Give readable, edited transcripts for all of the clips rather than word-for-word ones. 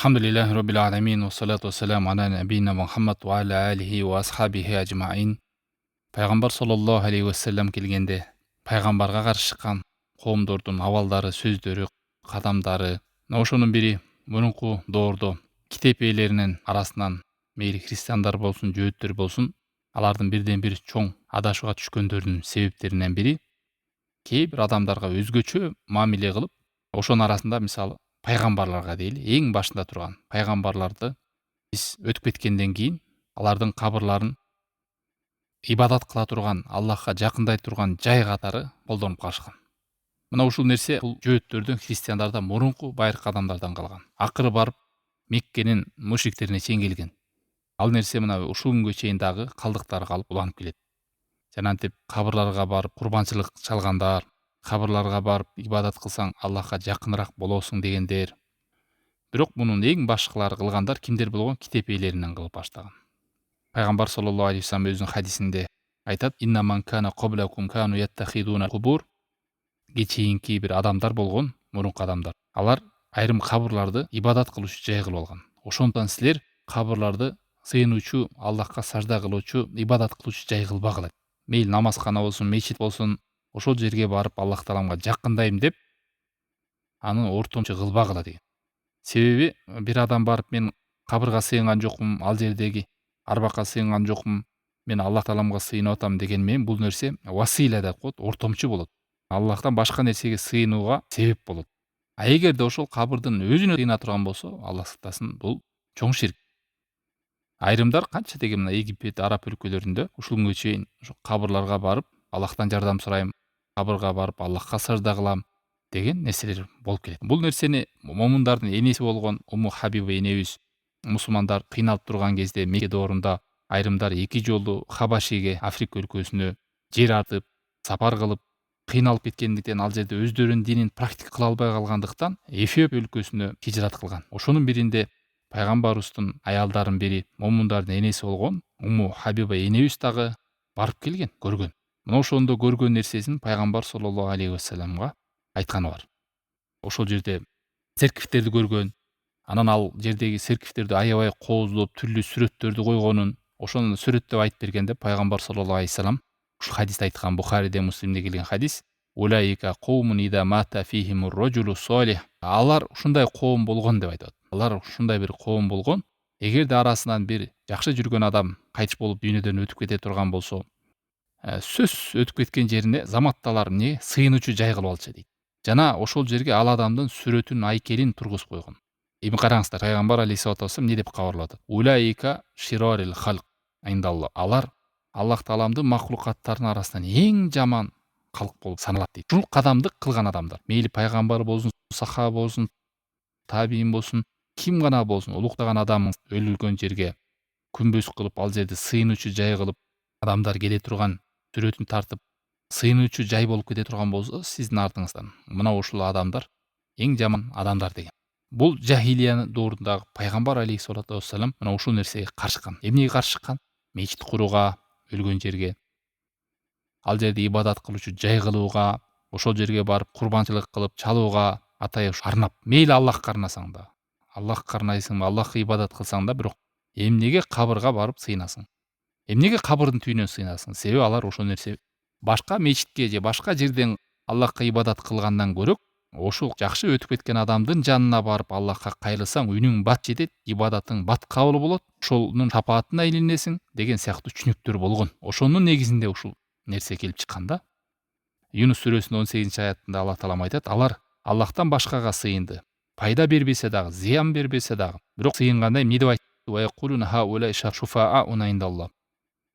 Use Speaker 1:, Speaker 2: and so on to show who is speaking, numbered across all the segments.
Speaker 1: Elhamdülillahi Rabbil alemin ve salatu ve selamu ala nebiyyina Muhammad ve ala alihi ve ashabihi ajma'in. Пайғамбар саллаллаху алейхи вассалам келгенде, пайғамбарға қарсы шыққан қауымдардың авалдары, сөздері, қадамдары, ошонун бири мурунку доордо китеп ээлеринин арасынан мейли христиандар болсун, жөөттөр болсун, алардын бирден бир чоң адашууга түшкөндөрүнүн себептеринен бири кээ бир адамдарга өзгөчө мамиле кылып, ошонун арасында мисалы пайгамбарларга дейли, эң башында турган пайгамбарларды биз өтүп кеткенден кийин алардын кабырларын ибадат кыла турган, Аллахка жакындай турган жай катары колдонуп калышкан. Мына ушул нерсе бул жөөттөрдөн, христиандардан мурунку байыркы адамдардан калган. Акыры барып Меккенин мушриктерине чейин келген. Ал нерсе мына ушул күнгө чейин дагы калдыктары калып уланып келет. Жанантип кабырларга барып курбанчылык чалгандар, кабырларга барып ибадат кылсаң Аллахка жакыныраак болосуң дегендер. Бирок мунун эң башкылары кылгандар кимдер болгон? Китеп ээлеринен кылып баштаган. Пайгамбар саллаллаху алейхи вассалам өзүнүн хадисинде айтат: "Инна ман кана каблакум кану яттахидуна кубур". Кечийинки бир адамдар болгон, мурунку адамдар. Алар айрым кабырларды ибадат кылуучу жай кылып алган. Ошондон силер кабырларды сыйынуучу, Аллахка сажда кылуучу, ибадат кылуучу жай кылбагыла. Мейли намазкана болсун, мечит болсун, ошол жерге барып Аллах тааламга жакындайм деп аны ортомчу кылбагыла деген. Себеби бир адам барып мен кабырга сыйынган жокмун, ал жердеги арбакка сыйынган жокмун, мен Аллах тааламга сыйынып атам деген менен бул нерсе васила деп коет, ортомчу болот. Аллахтан башка нерсеге сыйынууга себеп болот. А эгерде ошол кабырдын өзүнө сыйына турган болсо, Аллах сактасын, бул чоң ширк. Айрымдар канча деген мына Египет, Араб өлкөлөрүндө ушул күнгө чейин ошо кабырларга барып Аллахтан жардам сурайм, кабырга барып Аллахка сажда кылам деген нерселер болуп келет. Бул нерсени момундардын энеси болгон Умму Хабиба энебиз мусулмандар кыйналып турган кезде Мекке доорунда айрымдар 2 жолу Хабашиге, Африка өлкөсүнө жер артып, сапар кылып кыйналып кеткендиктен, ал жерде өздөрүнүн динин практика кыла албай калгандыктан Эфиоп өлкөсүнө хижрат кылган. Ошонун биринде пайгамбарыбыздын аялдарынын бири, момундардын энеси болгон Умму Хабиба энебиз дагы барып келген, көргөн. Мына ошондо көргөн нерсесин пайгамбар саллаллаху алейхи вассаламга айтканы бар. Ошол жерде церковьтерди көргөн, анан ал жердеги церковьтерди аябай кооздоп, түрлүү сүрөттөрдү койгонун, ошону сүрөттөп айтып бергенде пайгамбар саллаллаху алейхи вассалам ушул хадисти айткан, Бухариде, Муслимде келген хадис: "Улаика каумун ида мата фихимур раджулу солих". Алар ушундай коом болгон деп айтат. Алар ушундай бир коом болгон, эгерде арасынан бир жакшы жүргөн адам кайтыш болуп дүйнөдөн өтүп кете турган болсо, сөзсүз өтүп кеткен жерине заматталар эмне сыйынуучу жай кылып алчу дейт. Жана ошол жерге ал адамдын сүрөтүн, айкелин тургузуп койгон. Эми караңыздар, пайгамбар алейхиссалату вассалам эмне деп кабарлады? Улаика ширарил халк индаллах. Алар Аллах тааламдын макулукаттарынын арасынан эң жаман калк болуп саналат дейт. Ушул кадамды кылган адамдар, мейли пайгамбар болсун, сахаба болсун, табиин болсун, ким гана болсун, улуктаган адам өлүлгөн жерге күмбөз кылып, ал жерди сыйынуучу жай кылып, адамдар келе турган сүрөтүн тартып, сыйынуучу жай болуп кете турган болсо, сиздин артыңыздан мына ушул адамдар эң жаман адамдар деген. Бул жахилия доорундагы пайгамбар алейхиссалату вассалам мына ушул нерсеге каршы чыккан. Эмнеге каршы чыккан? Мечит курууга, өлгөн жерге, ал жерде ибадат кылуучу жай кылууга, ошол жерге барып курбанчылык кылып, чалууга атайын арнап, мейли Аллахка арнасаң да, Аллахка арнайсың, Аллахка ибадат кылсаң да, бирок эмнеге кабырга барып сыйынасың? Эмнеге кабырдын түйүнөн сыйынасың? Себеби алар ошол нерсе башка мечитке же башка жерден Аллахка ибадат кылгандан көрө, ошол жакшы өтүп кеткен адамдын жанына барып Аллахка кайрылсаң, үнүң бат жетет, ибадатың бат кабыл болот, ошонун шапаатына айланесиң деген сыяктуу түшүнүктөр болгон. Ошонун негизинде ушул нерсе келип чыккан да. Юнус сүрөсүнүн 18-аятында Аллах таалам айтат: "Алар Аллахтан башкага сыйынды. Пайда бербесе дагы, зыян бербесе дагы, бирок сыйынганда эмне деп айтты? Ва якулуна хаула шуфаауна индаллах".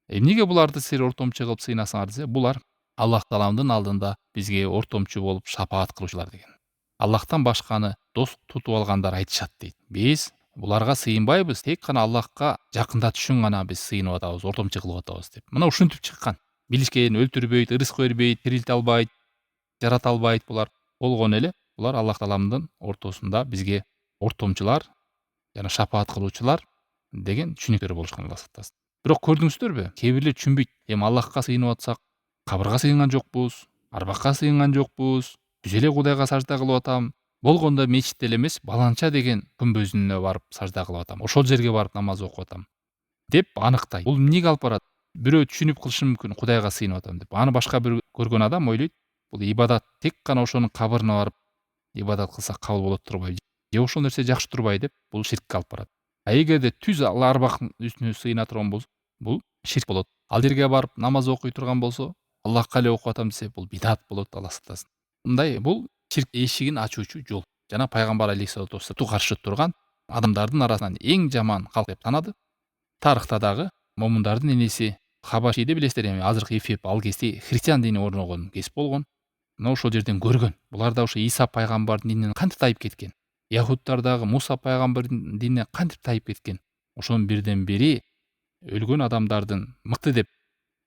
Speaker 1: Эмнеге буларды силер ортомчу кылып сыйнасыңар десе, булар Аллах тааламдын алдында бизге ортомчу болуп шапаат кылуучулар деген. Аллахтан башканы дос тутуп алгандар айтышат дейт. Биз буларга сыйынбайбыз, тек гана Аллахка жакындатыш үчүн гана биз сыйынып атабыз, ортомчу кылып атабыз деп. Мына ушинтип чыккан. Билишкен өлтүрбөйт, ырызык бербейт, тирилте албайт, жарата албайт булар. Болгону эле булар Аллах тааламдын ортосунда бизге ортомчулар жана шапаат кылуучулар деген түшүнүктөр болушкан, Аллах сактасын. Бирок көрдүңүздөрбү? Кээ бирлер түшүнбөйт. Эми Аллахка сыйынып атсак, кабырга сыйынган жокпуз, арбакка сыйынган жокпуз, түз эле Кудайга сажда кылып атам, болгондо мечитте эле эмес, баланча деген күмбөзүнө барып сажда кылып атам, ошол жерге барып намаз окуп атам деп аныктайт. Бул эмнеге алып барат? Бирөө түшүнүп кылышы мүмкүн, Кудайга сыйынып атам деп. Аны башка бир көргөн адам ойлойт, бул ибадат тек гана ошонун кабырына барып ибадат кылсак кабыл болот турбайбы, же ошол нерсе жакшы турбайбы деп бул ширкке алып барат. А эгерде түз арбактын үстүнө сыйына турган болсо, бул ширк болот. Ал жерге барып намаз окуй турган болсо, Аллахка эле окуп атам десе, бул бидат болот, Алла сактасын. Мындай бул ширк эшигин ачуучу жол. Жана пайгамбар алейхиссалату вассалам каршы турган адамдардын арасынан эң жаман калк деп танады. Тарыхта дагы момундардын энеси Хабашиди билесиздер эми, азыркы Эфиоп, ал кезде христиан дини орногон кез болгон. Мына ошол жерден көргөн. Булар да ошо Иса пайгамбардын дининен кантип тайып кеткен. Яһуттар дагы Муса пайгамбардын дининен кантип тайып кеткен. Ошонун бирден бири өлгөн адамдардын мыкты деп,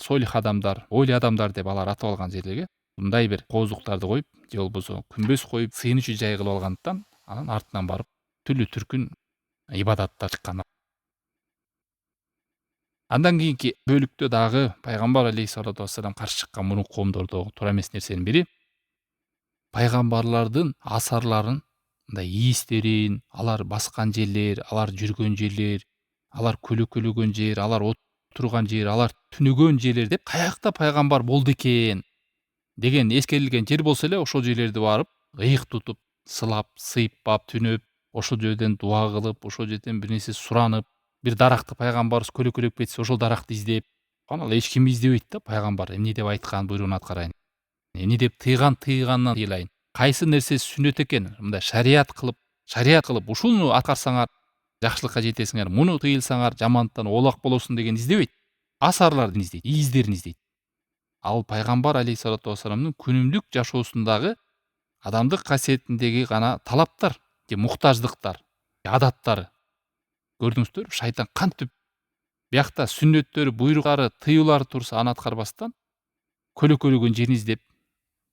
Speaker 1: солих адамдар, ойлуу адамдар деп алар атап алган жерлерге мындай бир кооздуктарды коюп, же болбосо күмбөз коюп, сыйынычуу жай кылып алгандыктан анан артынан барып түрлүү түркүн ибадаттар чыккан. Андан кийинки бөлүктө дагы пайгамбар алейхиссалату вассалам каршы чыккан мурунку коомдордо туура эмес нерсенин бири пайгамбарлардын асарларын, мындай ийистерин, алар баскан жерлер, алар жүргөн жерлер, алар көлөкөлөгөн жер, алар отурган жер, алар түнөгөн жерлер деп каякта пайгамбар болду экен деген эскерилген жер болсо эле ошол жерлерди барып ыйык тутуп, сылап, сыйпап, түнөп, ошол жерден дуа кылып, ошол жерден бир нерсе суранып, бир даракты пайгамбарыбыз көлөкөлөп кетсе, ошол даракты издеп, анан эч ким издебейт да, пайгамбар эмне деп айткан, буйругун аткарайын. Эмне деп тыйганынан тыйлайын. Кайсы нерсеси сүннөт экен, мындай шарият кылып ушуну аткарсаңар жакшылыкка жетесиңер, муну тыйылсаңар жамандыктан оолак болосуң деген издебейт. Асарларды издейт, ийиздерин издейт. Ал пайгамбар алейхиссалату вассаламдын күнүмдүк жашоосундагы адамдык касиетиндеги гана талаптар же муктаждыктар, адаттары. Көрдүңүздөрбү, шайтан кантип биякта сүннөттөрү, буйруктары, тыюулары турса аны аткарбастан көлөкөлөгөн жерин издеп,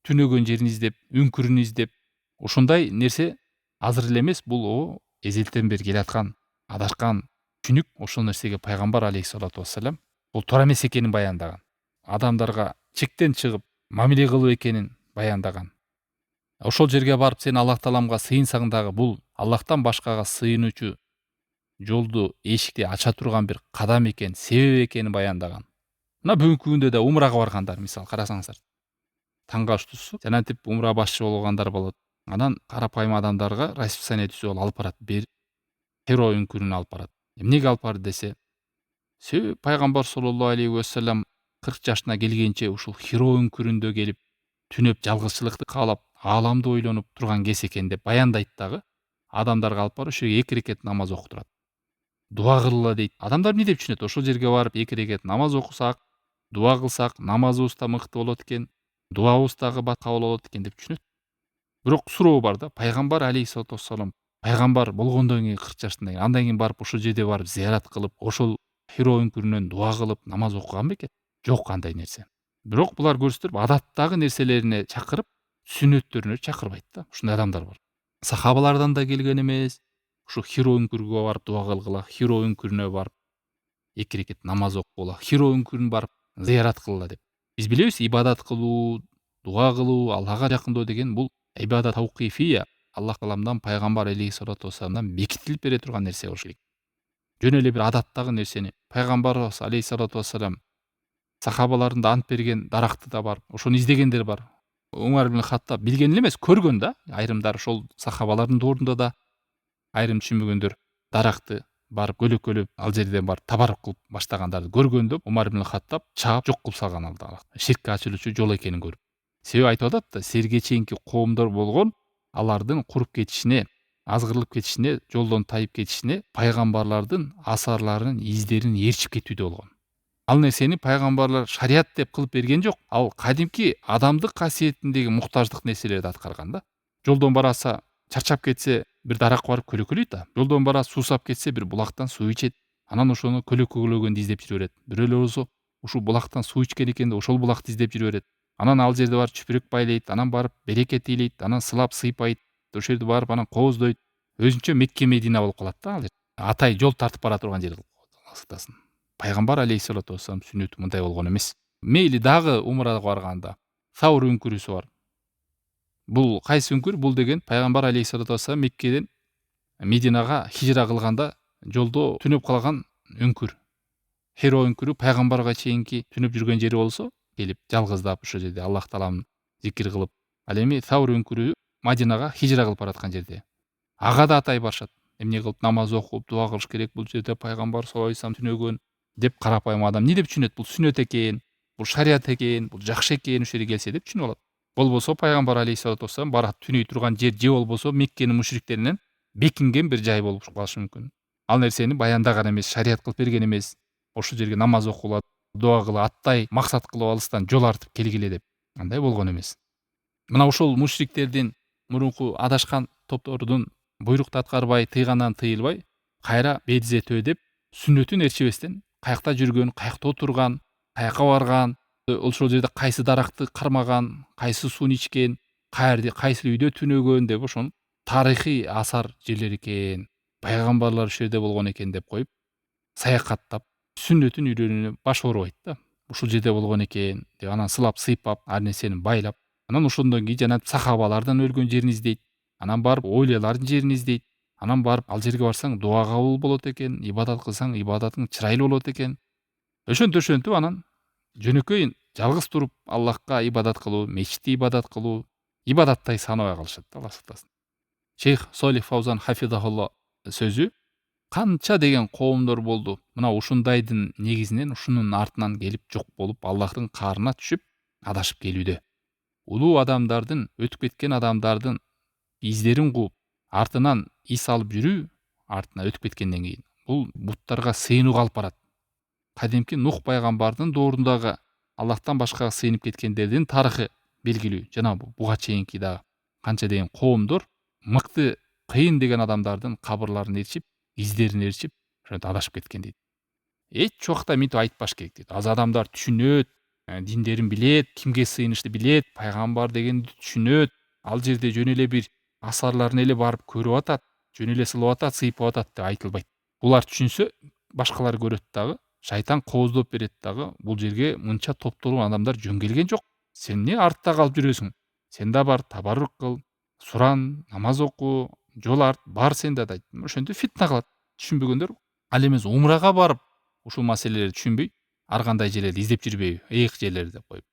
Speaker 1: түнөгөн жерин издеп, үңкүрүн издеп, ушундай нерсе азыр эле эмес, бул эзелтен бери келаткан адашкан түшүнүк. Ошол нерсеге пайгамбар алейхиссалату вассалам бул туура эмес экенин баяндаган. Адамдарга чектен чыгып мамиле кылуу экенин баяндаган. Ошол жерге барып сен Аллах тааламга сыйынсаң дагы бул Аллахтан башкага сыйынуучу жолду, эшикти ача турган бир кадам экен, себеп экенин баяндаган. Мына бүгүнкү күндө да умрага баргандар, мисалы карасаңыздар, таңга туштусу жанагынтип умра башчы болгондар болот. Анан карапайым адамдарга расписание түзүп алып барат, бир Хиро үңкүрүнө алып барат. Эмнеге алып барды десе, себеби пайгамбар саллаллаху алейхи вассалам 40 жашына келгенче ушул Хиро үңкүрүндө келип түнөп жалгызчылыкты каалап, ааламды ойлонуп турган кез экен деп баяндайт дагы. Адамдарга алып барып ошо 2 рекет намаз окутурат. Дуа кылгыла дейт. Адамдар эмне деп түшүнөт? Ошол жерге барып 2 рекет намаз окусак, дуа кылсак, намазыбыз да мыкты болот экен, дуабыз да кабыл болот экен деп түшүнөт. Бирок суроо бар да, пайгамбар алейхиссалату вассалам пайгамбар болгондон кийин 40 жашында, андан кийин барып ошол жерде барып зыярат кылып, ошол Хиро үңкүрүнөн дуа кылып, намаз окуган бекен? Жок андай нерсе. Бирок булар көрсөтөр, адаттагы нерселерине чакырып, сүннөттөрүнө чакырбайт да. Ушундай адамдар бар. Сахабалардан да келген эмес. Ушу Хиро үңкүргө барып дуа кылгыла, Хиро үңкүрүнө барып 2 рекет намаз окугула, Хиро үңкүрүн барып зыярат кылгыла деп. Биз билебиз, ибадат кылуу, дуа кылуу, Аллага жакындоо деген бул ибадат тауқифия, Аллах тааламдан пайгамбар алейхиссалату вассаламдан бекитилип бере турган нерсе болуш керек. Жөн эле бир адаттагы нерсени пайгамбарыбыз алейхиссалату вассалам сахабаларында ант берген даракты да бар, ошону издегендер бар. Умар ибн Хаттаб билген эле эмес, көргөн да. Айрымдар ошол сахабалардын доорунда да айрым түшүнбөгөндөр даракты барып көлөкөлөп, ал жерден барып табарук кылып баштагандарды көргөндө Умар ибн Хаттаб чаап жок кылып салган алды. Ширкке ачылуучу жол экенин көрүп. Себеби айтып атат да, силерге чейинки коомдор болгон алардын куруп кетишине, азгырылып кетишине, жолдон тайып кетишине пайгамбарлардын асарларынын издерин ээрчип кетүүдө болгон. Ал нерсени пайгамбарлар шарият деп кылып берген жок. Ал кадимки адамдык касиетиндеги муктаждык нерселерди аткарган да. Жолдон бараса, чарчап кетсе, бир даракка барып көлөкөлөйт да. Жолдон барасы суусап кетсе, бир булактан суу ичет. Анан ошону көлөкөлөгөндү издеп жүрө берет. Бирөөлөр болсо, ушул булактан суу ичкен экен деп ошол булакты издеп жүрө берет. Анан ал жерде барып чүпүрөк байлайт, анан барып берекет тейлейт, анан сылап сыйпайт, ошол жерде барып анан кооздойт. Өзүнчө Мекке Медина болуп калат да ал жер. Атай жол тартып бара турган жер Алла сактасын. Пайгамбар алейхиссалату вассалам сүннөтү мындай болгон эмес. Мейли дагы умрага барганда Саур үңкүрүсү бар. Бул кайсы үңкүр? Бул деген пайгамбар алейхиссалату вассалам Меккеден Мединага хижра кылганда жолдо түнөп калган үңкүр. Хиро үңкүрү пайгамбарга чейинки түнөп жүргөн жери болсо, келип жалгыздап ошол жерде Аллах тааланы зикир кылып, ал эми Саур үңкүрү Мадинага хижра кылып бараткан жерде. Ага да атай барышат. Эмне кылып намаз окуп, дуа кылыш керек, бул жерде пайгамбар саллаллаху алейхи вассалам түнөгөн деп карапайым адам эмне деп түшүнөт? Бул сүннөт экен, бул шарият экен, бул жакшы экен, ушул жерге келсе деп түшүнүп алат. Болбосо пайгамбар алейхиссалату вассалам барат түнөй турган жер же болбосо Меккенин мушриктеринен бекинген бир жай болуп калышы мүмкүн. Ал нерсени баяндаган эмес, шарият кылып берген эмес. Ошол жерге намаз окулат, дуа кылып, аттай максат кылып алыстан жол артып келгиле деп. Андай болгон эмес. Мына ошол мушриктердин мурунку адашкан топтордун буйрукту аткарбай, тыйгандан тыйылбай, кайра бетизетөө деп сүннөтүн ээрчибестен каякта жүргөн, каякта отурган, каяка барган, ошол жерде кайсы даракты кармаган, кайсы сууну ичкен, кайсы үйдө түнөгөн деп ошону тарыхый асар жерлер экен, пайгамбарлар ушул жерде болгон экен деп коюп, саякаттап, сүннөтүн үйрөнүүнө баш оорубайт да. Ушул жерде болгон экен деп анан сылап сыйпап, ар нерсени байлап, анан ошондон кийин жана сахабалардан өлгөн жерин издейт. Анан барып ойлялардын жерин издейт. Анан барып ал жерге барсаң дуа кабыл болот экен, ибадат кылсаң ибадатың чырайлуу болот экен. Ошентип анан жөнөкөй жалгыз туруп Аллахка ибадат кылуу, мечитте ибадат кылуу, ибадаттай санабай калышат да, Алла сактасын. Шейх Солих Фаузан хафизахулла сөзү: канча деген коомдор болду. Мына ушундайдын негизинен, ушунун артынан келип жок болуп, Аллахтын каарына түшүп, адашып келүүдө. Улуу адамдардын, өтүп кеткен адамдардын издерин кууп, артынан ис алып жүрүү, артына өтүп кеткенден кийин, бул буттарга сыйынууга алып барат. Кадимки Нух пайгамбардын доорундагы Аллахтан башкага сыйынып кеткендердин тарыхы белгилүү. Жана буга чейинки дагы канча деген коомдор мыкты кыйын деген адамдардын кабырларын ээрчип, издерин ээрчип, ошентип адашып кеткен дейт. Эч убакта минтип айтпаш керек дейт. Аз адамдар түшүнөт, диндерин билет, кимге сыйынышты билет, пайгамбар дегенди түшүнөт. Ал жерде жөн эле бир асарларын эле барып көрүп атат, жөн эле сылап атат, сыйпап атат деп айтылбайт. Булар түшүнсө, башкалар көрөт дагы, шайтан кооздоп берет дагы, бул жерге мынча топтолгон адамдар жөн келген жок. Сен эмне артта калып жүрөсүң? Сен да бар, табаррук кыл, суран, намаз оку, жол арт, бар сен да дейт. Ошентип фитна кылат. Түшүнбөгөндөр ал эмес умрага барып ушул маселелерди түшүнбөй, ар кандай жерлерди издеп жүрбөйбү, ыйык жерлерди деп коюп.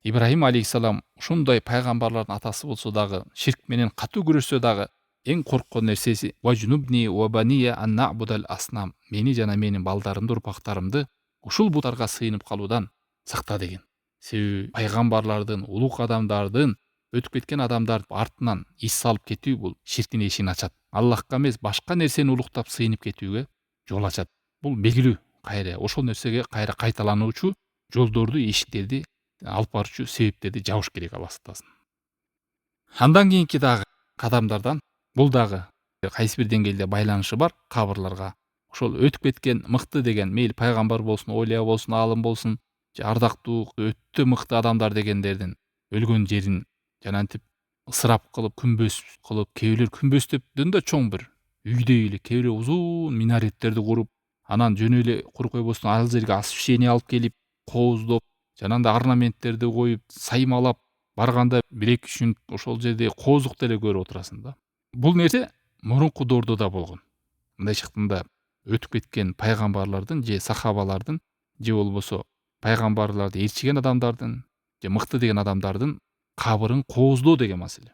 Speaker 1: Ибрахим алейхиссалам ушундай пайгамбарлардын атасы болсо дагы, ширк менен катуу күрөшсө дагы, эң корккон нерсеси важнубни ва бания ан набудал аснам. Мени жана менин балдарымды, урпактарымды ушул буттарга сыйынып калуудан сакта деген. Себеби пайгамбарлардын, улуг адамдардын, өтүп кеткен адамдардын артынан ис салып кетүү бул ширктин эшигин ачат. Аллахка эмес, башка нерсени улуктап сыйынып кетүүгө жол ачат. Бул белгилүү. Кайра ошол нерсеге кайра кайталануучу жолдорду, эшиктерди алып баруучу себептерди жабыш керек, Алла сактасын. Андан кийинки дагы кадамдардан бул дагы кайсы бир деңгээлде байланышы бар кабырларга. Ошол өтүп кеткен мыкты деген, мейли пайгамбар болсун, олия болсун, аалым болсун, же ардактуу, өтө мыкты адамдар дегендердин өлгөн жерин жанантип ысырап кылып, күмбөз кылып, кээ бирөөлөр күмбөздөдөн да чоң бир үйдөй эле, кээ бирөө узун минареттерди куруп, анан жөн эле куруп койбостон ал жерге освещение алып келип, кооздоп, жанагындай орнаменттерди коюп, саймалап, барганда 1-2 күн ошол жерде кооздук деле көрүп отурасың да. Бул нерсе мурунку доордо да болгон. Мындайча айтканда өтүп кеткен пайгамбарлардын же сахабалардын же болбосо пайгамбарларды ээрчиген адамдардын же мыкты деген адамдардын кабырын кооздоо деген маселе.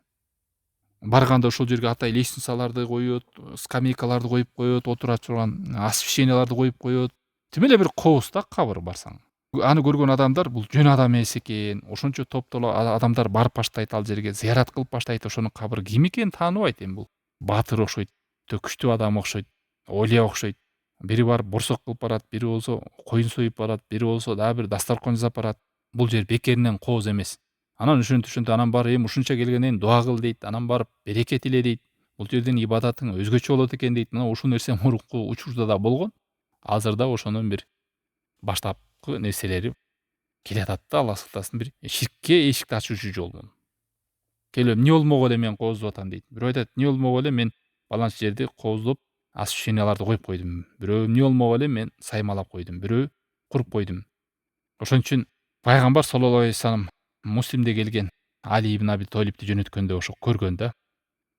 Speaker 1: Барганда ошол жерге атай лестницаларды коет, скамейкаларды коюп коет, отура турган освещенияларды коюп коет. Тим эле бир кооз да кабыр барсаң. Аны көргөн адамдар бул жөн адам эмес экен. Ошончо топтоло адамдар барып баштайт ал жерге, зыярат кылып баштайт. Ошонун кабыры ким экенин тааныбайт. Эми бул баатыр окшойт, өтө күчтүү адам окшойт, олия окшойт. Бири барып борсок кылып барат, бири болсо коюн союп барат, бири болсо дагы бир дастаркан жасап барат. Бул жер бекеринен кооз эмес. Анан ошентип анан барып эми ушунча келгенден дуа кыл дейт, анан барып береке тиле дейт. Бул жердин ибадатың өзгөчө болот экен дейт. Мына ушул нерсе мурунку учурда да болгон. Азырда ошонун бир баштапкы нерселери келатат да, Алла сактасын, бир ширкке эшикти ачуучу жол бул. Келип эмне болмок эле мен кооздоп атам дейт. Бирөө айтат, эмне болмок эле мен баланча жерди кооздоп, освещенияларды коюп койдум. Бирөө эмне болмок эле мен саймалап койдум. Бирөө куруп койдум. Ошон үчүн пайгамбар саллаллаху алейхи вассалам Муслимде келген Али ибн Аби Толипти жөнөткөндө ошо көргөн да,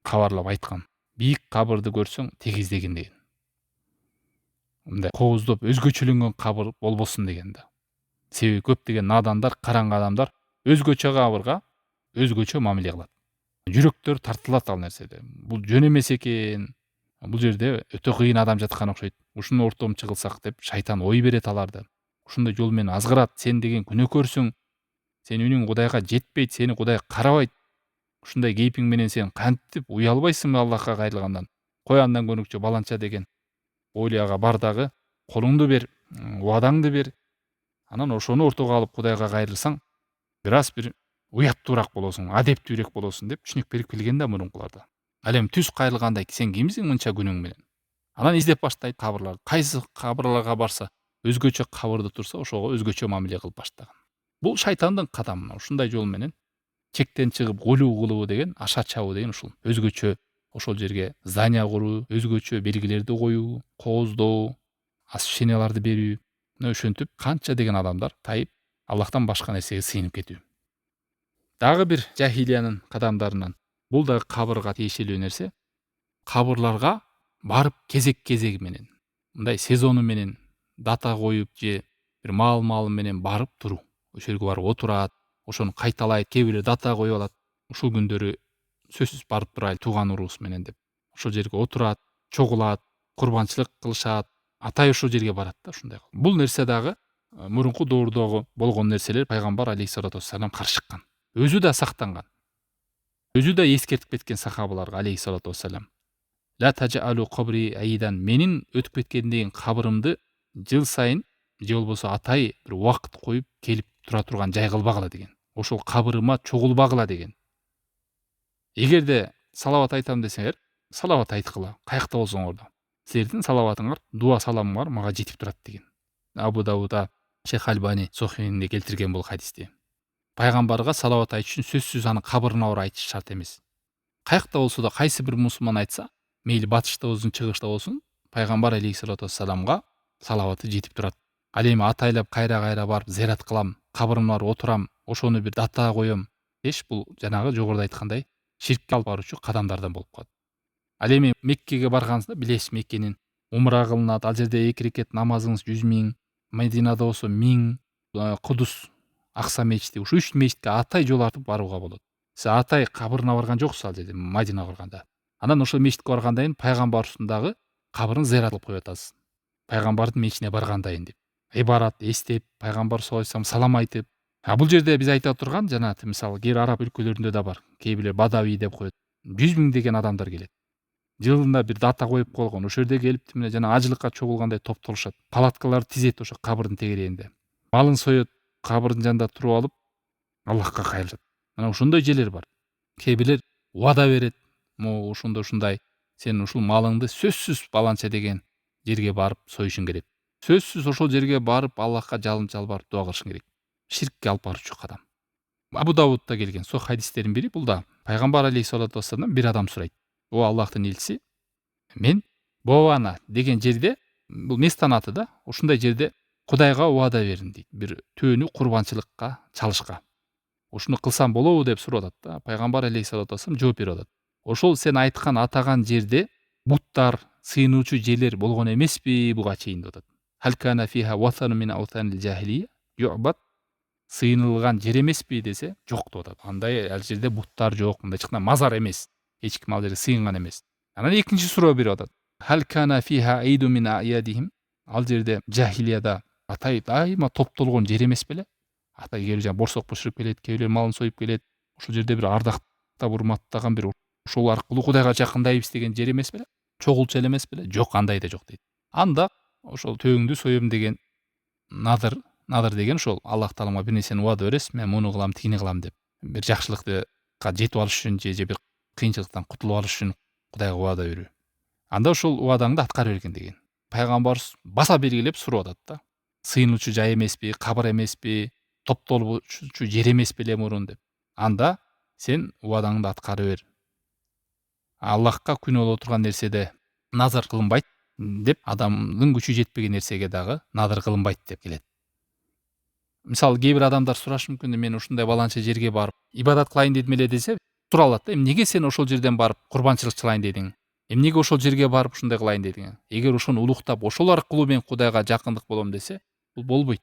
Speaker 1: кабарлап айткан. Бийик кабырды көрсөң тегиздегин деген. Мындай кооздоп өзгөчөлөнгөн кабыр болбосун деген да. Себеби көптөгөн надандар, караңгы адамдар өзгөчө кабырга өзгөчө мамиле кылат. Жүрөктөр тартылат ал нерседе. Бул жөн эмес экен. Бул жерде өтө кыйын адам жаткан окшойт. Ушуну ортомчу кылсак деп шайтан ой берет аларды. Ушундай жол менен азгырат. Сен деген күнөөкөрсүң. Сен үнүң Кудайга жетпейт, сени Кудай карабайт. Ушундай кейпиң менен сен кантип уялбайсыңбы Аллахка кайрылгандан? Кой андан көнүкчө баланча деген ойлияга бар дагы, колуңду бер, убадаңды бер. Анан ошону ортого алып Кудайга кайрылсаң, бир уяттуураак болосуң, адептүүрөөк болосуң деп түшүнүк берип келген да мурункуларда. Ал эми түз кайрылганда сен кимсиң мынча күнүң менен? Анан издеп баштайт кабырларды. Кайсы кабырларга барса, өзгөчө кабырды турса, ошого өзгөчө мамиле кылып баштаган. Бул шайтандын кадамы. Ушундай жол менен чектен чыгып гулуу кылуу деген, аша чабуу деген ушул. Өзгөчө ошол жерге здания куруу, өзгөчө белгилерди коюу, кооздоо, освещенияларды берүү. Мына ошентип канча деген адамдар тайып, Аллахтан башка нерсеге сыйынып кетүү. Дагы бир жахилиянын кадамдарынан бул да кабырга тиешелүү нерсе. Кабырларга барып кезеги менен, мындай сезону менен дата коюп же бир маал менен барып туруу. Ошол жерге барып отурат, ошону кайталайт, кээ бирлер дата коюп алат. Ушул күндөрү сөзсүз барып турайлы тууган уруубуз менен деп. Ошол жерге отурат, чогулат, курбанчылык кылышат. Атай ошол жерге барат да ушундай. Бул нерсе дагы мурунку доордогу болгон нерселер пайгамбар алейхиссалату вассалам каршы чыккан. Өзү да сактанган. Өзү да эскертип кеткен сахабаларга алейхиссалату вассалам. Ла таджалу кабри айдан, менин өтүп кеткенден кабырымды жыл сайын же болбосо атай бир убакыт коюп келип тура турган жай кылбагыла деген. Ошол кабырыма чогулбагыла деген. Эгерде салават айтам десеңер, салават айткыла, каякта болсоңор да. Силердин салаватыңар, дуа саламыңар мага жетип турат деген. Абу Дауда Шейх Альбани Сохихинде келтирген бул хадисти. Пайгамбарга салават айтыш үчүн сөзсүз анын кабырына барып айтыш шарт эмес. Каякта болсо да кайсы бир мусулман айтса, мейли батышта болсун, чыгышта болсун, пайгамбар алейхиссалату вассаламга салаваты жетип турат. Ал эми атайлап кайра барып зиярат кылам, кабырына барып отурам, ошону бир дата коем деш, бул жанагы жогоруда айткандай ширкке алып баруучу кадамдардан болуп калат. Ал эми Меккеге барганыңызда билесиз, Меккенин умра кылынат, ал жерде 2 рекет намазыңыз 100 000, Мединада болсо 1000, Кудус Акса мечити, ушу 3 мечитке атай жол артып барууга болот. Сиз атай кабырына барган жоксуз ал жерде, Мадинага барганда. Анан ошол мечитке баргандан кийин пайгамбарыбыздын дагы кабырын зыярат кылып коюп атасыз. Пайгамбардын мечитине баргандан деп. Ибарат эстеп, пайгамбар саллаллаху алейхи вассалам салам айтып. Бул жерде биз айта турган жана мисалы кээ араб өлкөлөрүндө да бар. Кээ бирлер Бадави деп коет. 100 000 деген адамдар келет. Жылында бир дата коюп койгон. Ошол жерде келип мына жана ажылыкка чогулгандай топтолушат. Палаткаларды тизет ошо кабырдын тегерегинде. Малын соет, кабырдын жанында туруп алып, Аллахка кайрылат. Мына ошондой жерлер бар. Кээ бирлер убада берет. Ушундай сен ушул малыңды сөзсүз баланча деген жерге барып союшуң керек. Сөзсүз ошол жерге барып Аллахка жалынып дуа кылышың керек. Ширкке алып баруучу кадам. Абу Даудта келген со хадистердин бири бул да. Пайгамбар алейхиссалату вассаламдан бир адам сурайт. О Аллахтын элчиси, мен Бована деген жерде, бул местан аты да, ушундай жерде Кудайга убада бердим дейт. Бир төөнү курбанчылыкка чалышка. Ушуну кылсам болобу деп сурап атат да. Пайгамбар алейхиссалату вассалам жооп берип атат. Ошол сен айткан атаган жерде буттар, сыйынуучу жерлер болгон эмеспи буга чейин деп атат. Халкана фиха ватану мин аутанил жахилия юбат, сыйынылган жер эмеспи десе, жок деп атат. Андай ал жерде буттар жок, мындай чыккан мазар эмес. Эч ким ал жерге сыйынган эмес. Анан экинчи суроо берип атат. Халкана фиха айду мин аядихим, ал жерде жахилияда атай дайыма топтолгон жер эмес беле? Атай келип жана борсок бышырып келет, кээ бирлер малын союп келет. Ошол жерде бир ардактап урматтаган бир ошол аркылуу Кудайга жакындайбыз деген жер эмес беле? Чогулчу эле эмес беле? Жок, андай да жок дейт. Анда ошол төөңдү соем деген надыр деген ошол Аллах Таалага бир нерсени убада бересиз, мен муну кылам, тигини кылам деп. Бир жакшылыкка жетип алыш үчүн же бир кыйынчылыктан кутулуп алыш үчүн Кудайга убада берүү. Анда ошол убадаңды аткара бергин деген. Пайгамбарыбыз баса белгилеп сурап атат да. Сыйынуучу жай эмеспи, кабыр эмеспи, топтолуучу жер эмес беле мурун деп. Анда сен убадаңды аткара бер. Аллахка күнөө боло турган нерседе назар кылынбайт деп, адамдын күчү жетпеген нерсеге дагы назар кылынбайт деп келет. мисалы кээ бир адамдар сурашы мүмкүн, мен ушундай баланча жерге барып ибадат кылайын дедим эле десе, тура алат да. Эмне сен ошол жерден барып курбанчылык чылайын дедиң? Эмнеге ошол жерге барып ушундай кылайын дедиң? Эгер ошону улуктап, ошол аркылуу мен Кудайга жакындык болом десе, бул болбойт.